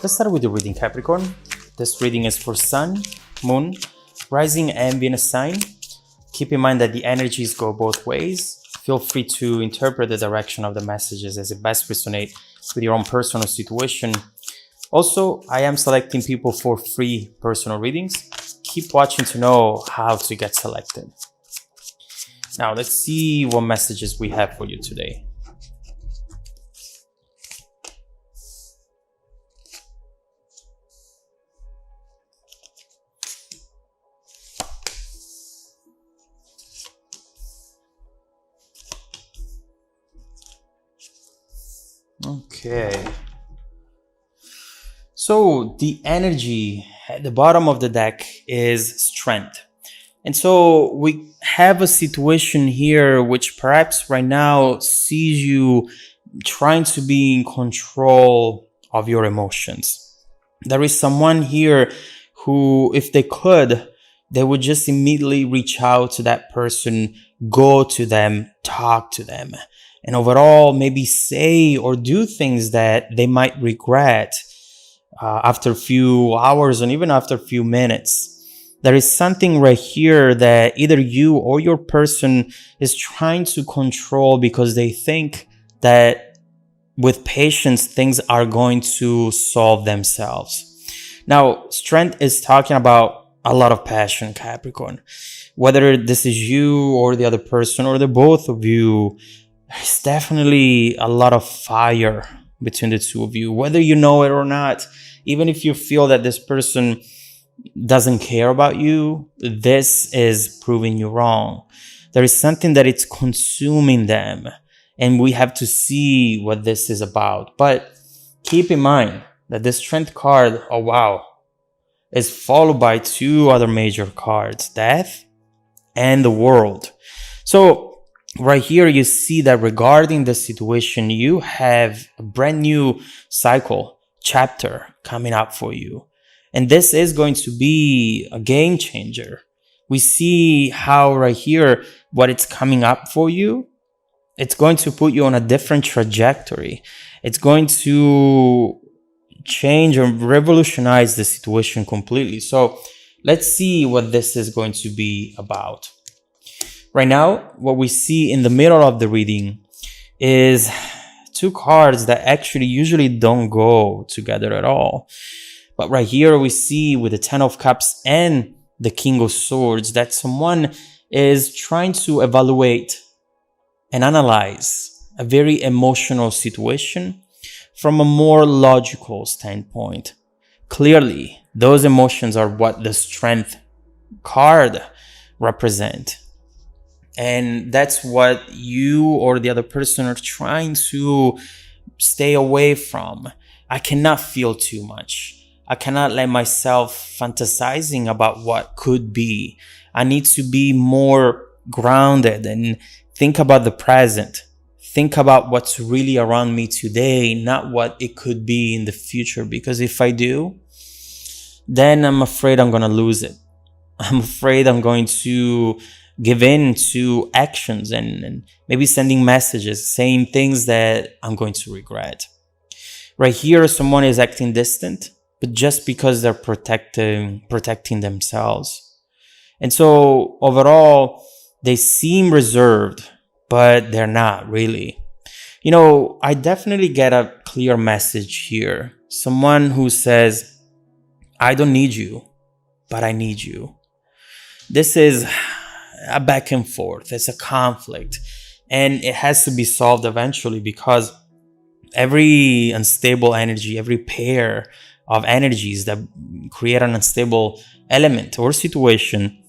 Let's start with the reading, Capricorn. This reading is for Sun, Moon, Rising, and Venus sign. Keep in mind that the energies go both ways. Feel free to interpret the direction of the messages as it best resonates with your own personal situation. Also, I am selecting people for free personal readings. Keep watching to know how to get selected. Now, let's see what messages we have for you today. Okay. So the energy at the bottom of the deck is strength. And so we have a situation here which perhaps right now sees you trying to be in control of your emotions. There is someone here who, if they could, they would just immediately reach out to that person, go to them, talk to them, and overall maybe say or do things that they might regret after a few hours and even after a few minutes. There is something right here that either you or your person is trying to control because they think that with patience, things are going to solve themselves. Now, strength is talking about a lot of passion, Capricorn. Whether this is you or the other person or the both of you, there's definitely a lot of fire between the two of you, whether you know it or not. Even if you feel that this person doesn't care about you, this is proving you wrong. There is something that it's consuming them, and we have to see what this is about. But keep in mind that the strength card, oh wow, is followed by two other major cards, death and the world. So right here, you see that regarding the situation, you have a brand new cycle, chapter coming up for you. And this is going to be a game changer. We see how right here, what it's coming up for you, it's going to put you on a different trajectory. It's going to change or revolutionize the situation completely. So let's see what this is going to be about. Right now, what we see in the middle of the reading is two cards that actually usually don't go together at all. But right here we see with the Ten of Cups and the King of Swords that someone is trying to evaluate and analyze a very emotional situation from a more logical standpoint. Clearly, those emotions are what the Strength card represent. And that's what you or the other person are trying to stay away from. I cannot feel too much. I cannot let myself fantasizing about what could be. I need to be more grounded and think about the present. Think about what's really around me today, not what it could be in the future. Because if I do, then I'm afraid I'm going to lose it. I'm afraid I'm going to give in to actions and maybe sending messages, saying things that I'm going to regret. Right here, someone is acting distant, but just because they're protecting themselves. And so overall, they seem reserved, but they're not really. You know, I definitely get a clear message here. Someone who says, I don't need you, but I need you. This is a back and forth. It's a conflict, and it has to be solved eventually because every unstable energy, every pair of energies that create an unstable element or situation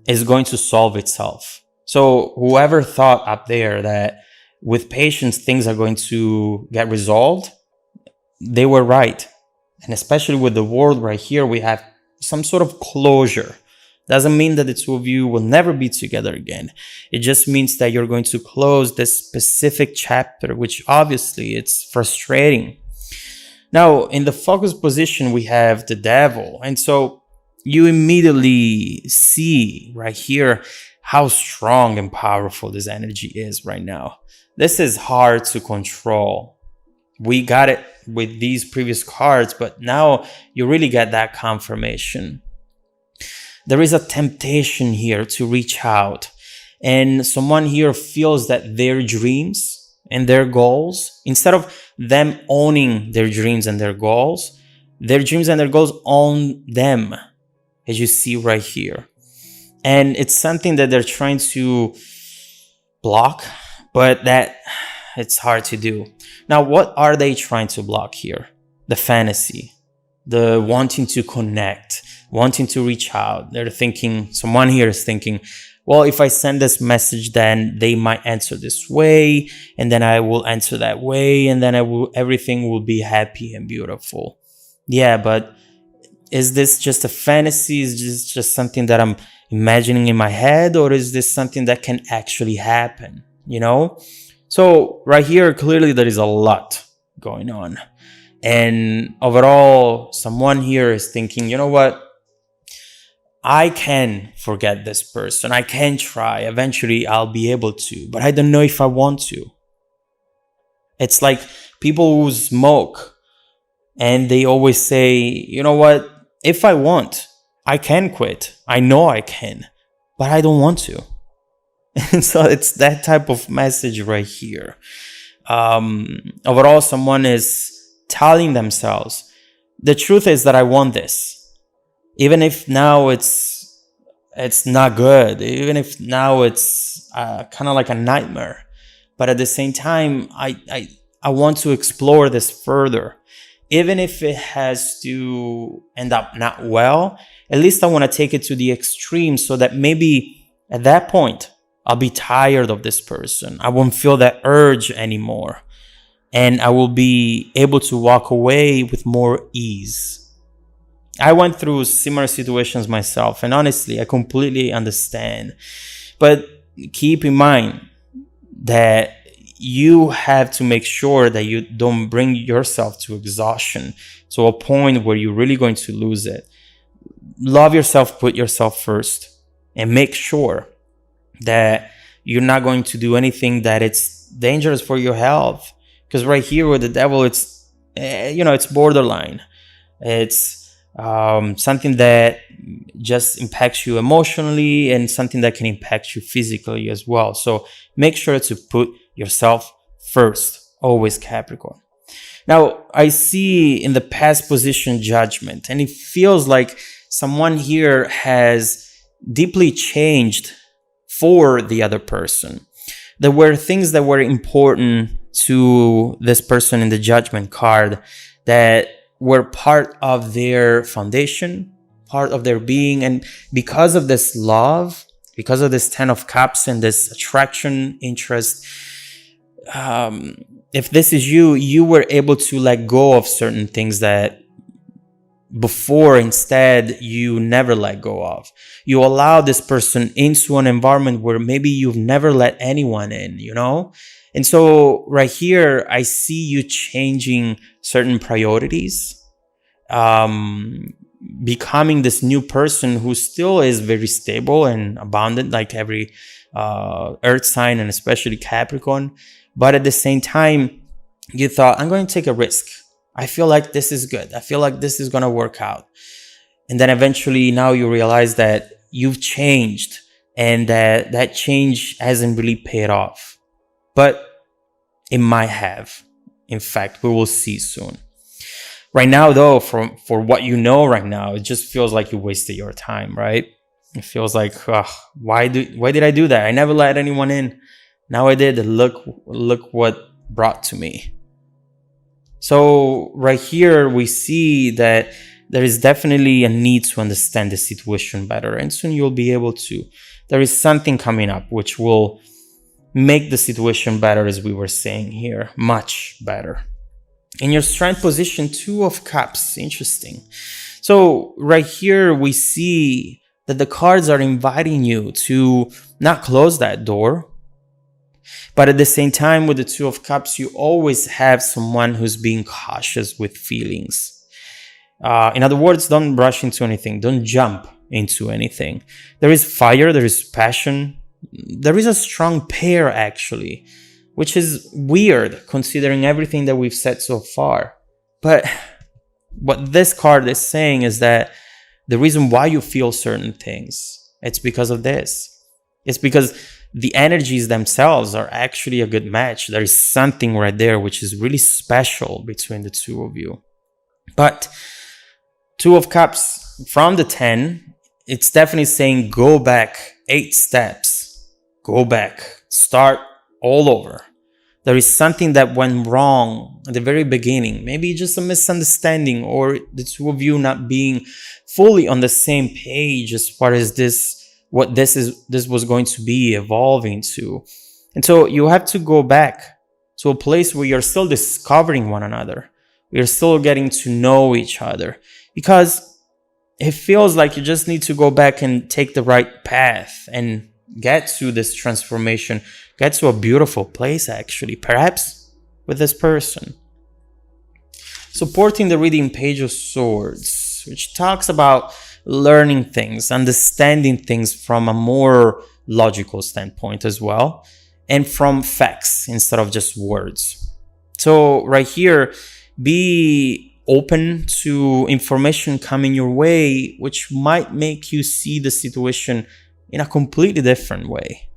is going to solve itself. So whoever thought up there that with patience things are going to get resolved, they were right. And especially with the world right here, we have some sort of closure. Doesn't mean that the two of you will never be together again. It just means that you're going to close this specific chapter, which obviously it's frustrating. Now, in the focus position, we have the devil. And so you immediately see right here how strong and powerful this energy is right now. This is hard to control. We got it with these previous cards, but now you really get that confirmation. There is a temptation here to reach out, and someone here feels that their dreams and their goals, instead of them owning their dreams and their goals own them, as you see right here. And it's something that they're trying to block, but that it's hard to do. Now, what are they trying to block here? The fantasy, the wanting to connect, wanting to reach out. They're thinking, someone here is thinking, well, if I send this message, then they might answer this way, and then I will answer that way, and then everything will be happy and beautiful. Yeah, but is this just a fantasy? Is this just something that I'm imagining in my head, or is this something that can actually happen? So right here, clearly there is a lot going on. And overall, someone here is thinking, you know what? I can forget this person. I can try. Eventually, I'll be able to, but I don't know if I want to. It's like people who smoke and they always say, you know what? If I want, I can quit. I know I can, but I don't want to. And so it's that type of message right here. Overall, someone is telling themselves, the truth is that I want this. Even if now it's not good, even if now it's kind of like a nightmare, but at the same time, I want to explore this further. Even if it has to end up not well, at least I want to take it to the extreme so that maybe at that point, I'll be tired of this person. I won't feel that urge anymore. And I will be able to walk away with more ease. I went through similar situations myself, and honestly, I completely understand. But keep in mind that you have to make sure that you don't bring yourself to exhaustion, to a point where you're really going to lose it. Love yourself, put yourself first, and make sure that you're not going to do anything that it's dangerous for your health. Because right here with the devil, it's borderline. It's something that just impacts you emotionally and something that can impact you physically as well. So make sure to put yourself first, always, Capricorn. Now, I see in the past position judgment, and it feels like someone here has deeply changed for the other person. There were things that were important to this person in the judgment card that were part of their foundation, part of their being. And because of this love, because of this 10 of Cups and this attraction, interest, if this is you, you were able to let go of certain things that before instead you never let go of. You allow this person into an environment where maybe you've never let anyone in, And so right here, I see you changing certain priorities, becoming this new person who still is very stable and abundant, like every earth sign, and especially Capricorn. But at the same time, you thought, I'm going to take a risk. I feel like this is good. I feel like this is going to work out. And then eventually now you realize that you've changed and that change hasn't really paid off. But it might have. In fact, we will see soon. Right now, though, for what you know right now, it just feels like you wasted your time, right? It feels like, why did I do that? I never let anyone in. Now I did. Look what brought to me. So right here, we see that there is definitely a need to understand the situation better. And soon you'll be able to. There is something coming up which will make the situation better, as we were saying here, much better. In your strength position, 2 of Cups. Interesting. So right here, we see that the cards are inviting you to not close that door. But at the same time, with the 2 of Cups, you always have someone who's being cautious with feelings. In other words, don't rush into anything. Don't jump into anything. There is fire. There is passion. There is a strong pair, actually, which is weird considering everything that we've said so far. But what this card is saying is that the reason why you feel certain things, it's because of this. It's because the energies themselves are actually a good match. There is something right there which is really special between the two of you. But Two of Cups from the 10, it's definitely saying go back 8 steps. Go back. Start all over. There is something that went wrong at the very beginning. Maybe just a misunderstanding, or the two of you not being fully on the same page as far as what this was going to be evolving to. And so you have to go back to a place where you're still discovering one another. You're still getting to know each other, because it feels like you just need to go back and take the right path and get to this transformation, get to a beautiful place, actually, perhaps with this person. Supporting the reading, Page of Swords, which talks about learning things, understanding things from a more logical standpoint as well, and from facts instead of just words. So right here, be open to information coming your way, which might make you see the situation in a completely different way.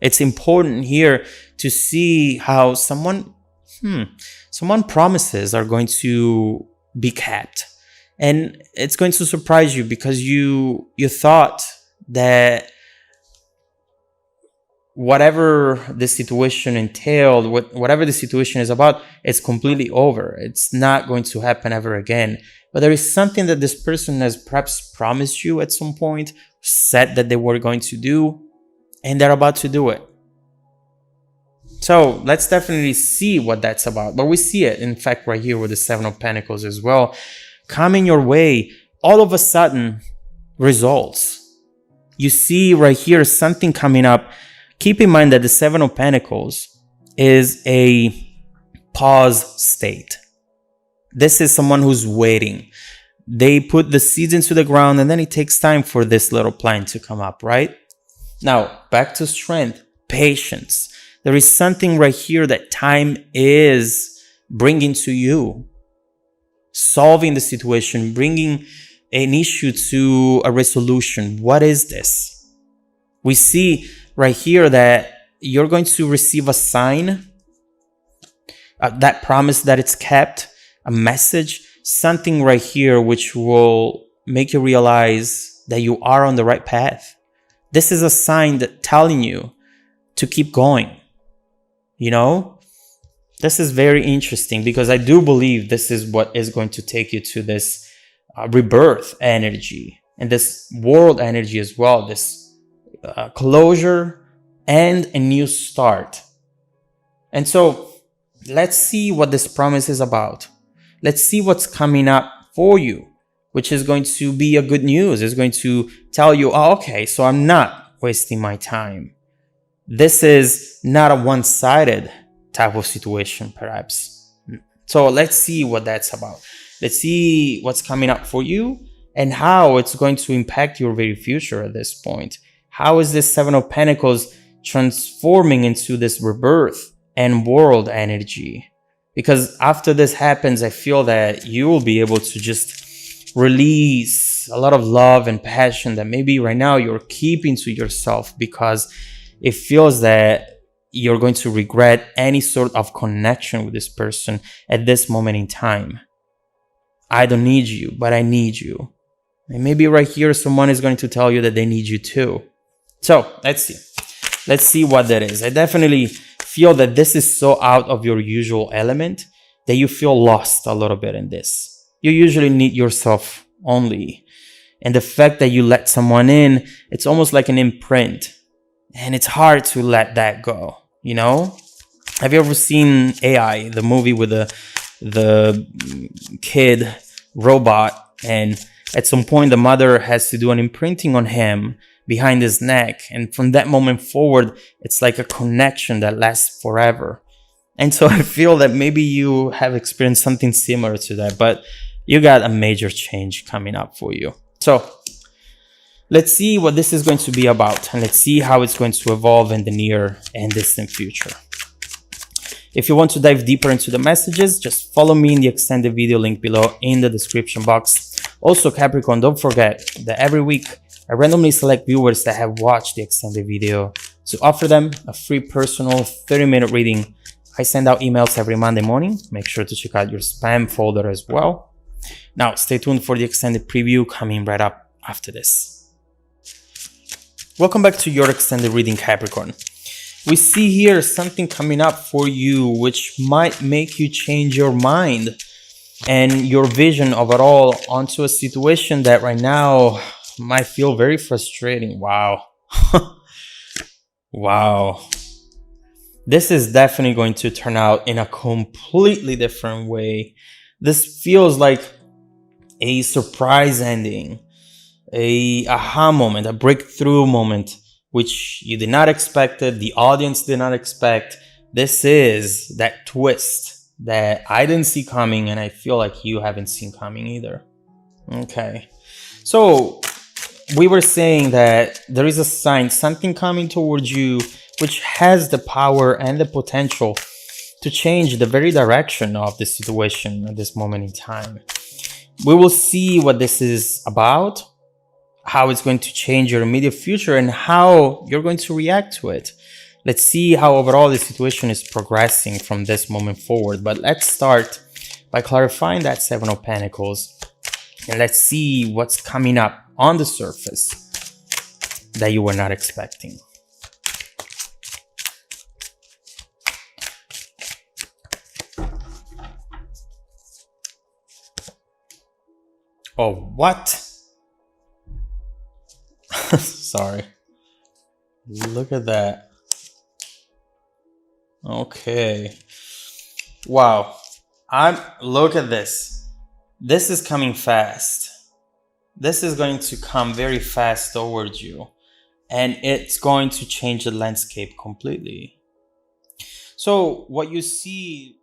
It's important here to see how someone promises are going to be kept. And it's going to surprise you, because you thought that whatever the situation entailed, whatever the situation is about, it's completely over. It's not going to happen ever again. But there is something that this person has perhaps promised you at some point, said that they were going to do, and they're about to do it. So let's definitely see what that's about. But we see it, in fact, right here with the Seven of Pentacles as well. Coming your way, all of a sudden, results. You see right here something coming up. Keep in mind that the Seven of Pentacles is a pause state. This is someone who's waiting. They put the seeds into the ground, and then it takes time for this little plant to come up, right? Now, back to strength, patience. There is something right here that time is bringing to you. Solving the situation, bringing an issue to a resolution. What is this? We see right here that you're going to receive a sign, that promise that it's kept, a message, something right here which will make you realize that you are on the right path. This is a sign that telling you to keep going. You know, this is very interesting, because I do believe this is what is going to take you to this rebirth energy and this world energy as well, this closure and a new start. And so let's see what this promise is about. Let's see what's coming up for you, which is going to be a good news. It's going to tell you, oh, okay, so I'm not wasting my time. This is not a one-sided type of situation, perhaps. So let's see what that's about. Let's see what's coming up for you and how it's going to impact your very future at this point. How is this Seven of Pentacles transforming into this rebirth and world energy? Because after this happens, I feel that you will be able to just release a lot of love and passion that maybe right now you're keeping to yourself, because it feels that you're going to regret any sort of connection with this person at this moment in time. I don't need you, but I need you. And maybe right here, someone is going to tell you that they need you too. So let's see. Let's see what that is. I definitely feel that this is so out of your usual element that you feel lost a little bit in this. You usually need yourself only. And the fact that you let someone in, it's almost like an imprint. And it's hard to let that go, you know? Have you ever seen AI, the movie with the kid robot, and at some point the mother has to do an imprinting on him behind his neck, and from that moment forward it's like a connection that lasts forever. And so I feel that maybe you have experienced something similar to that, but you got a major change coming up for you. So let's see what this is going to be about, and let's see how it's going to evolve in the near and distant future. If you want to dive deeper into the messages, just follow me in the extended video link below in the description box. Also, Capricorn, don't forget that every week I randomly select viewers that have watched the extended video to offer them a free personal 30-minute reading. I send out emails every Monday morning. Make sure to check out your spam folder as well. Now, stay tuned for the extended preview coming right up after this. Welcome back to your extended reading, Capricorn. We see here something coming up for you which might make you change your mind and your vision overall onto a situation that right now might feel very frustrating. Wow. Wow. This is definitely going to turn out in a completely different way. This feels like a surprise ending, a aha moment, a breakthrough moment, which you did not expect it, the audience did not expect. This is that twist that I didn't see coming, and I feel like you haven't seen coming either. Okay, so we were saying that there is a sign, something coming towards you, which has the power and the potential to change the very direction of the situation at this moment in time. We will see what this is about, how it's going to change your immediate future, and how you're going to react to it. Let's see how overall the situation is progressing from this moment forward. But let's start by clarifying that Seven of Pentacles, and let's see what's coming up on the surface that you were not expecting. Oh, what? Sorry. Look at that. Okay. Wow. Look at this. This is coming fast. This is going to come very fast towards you, and it's going to change the landscape completely. So what you see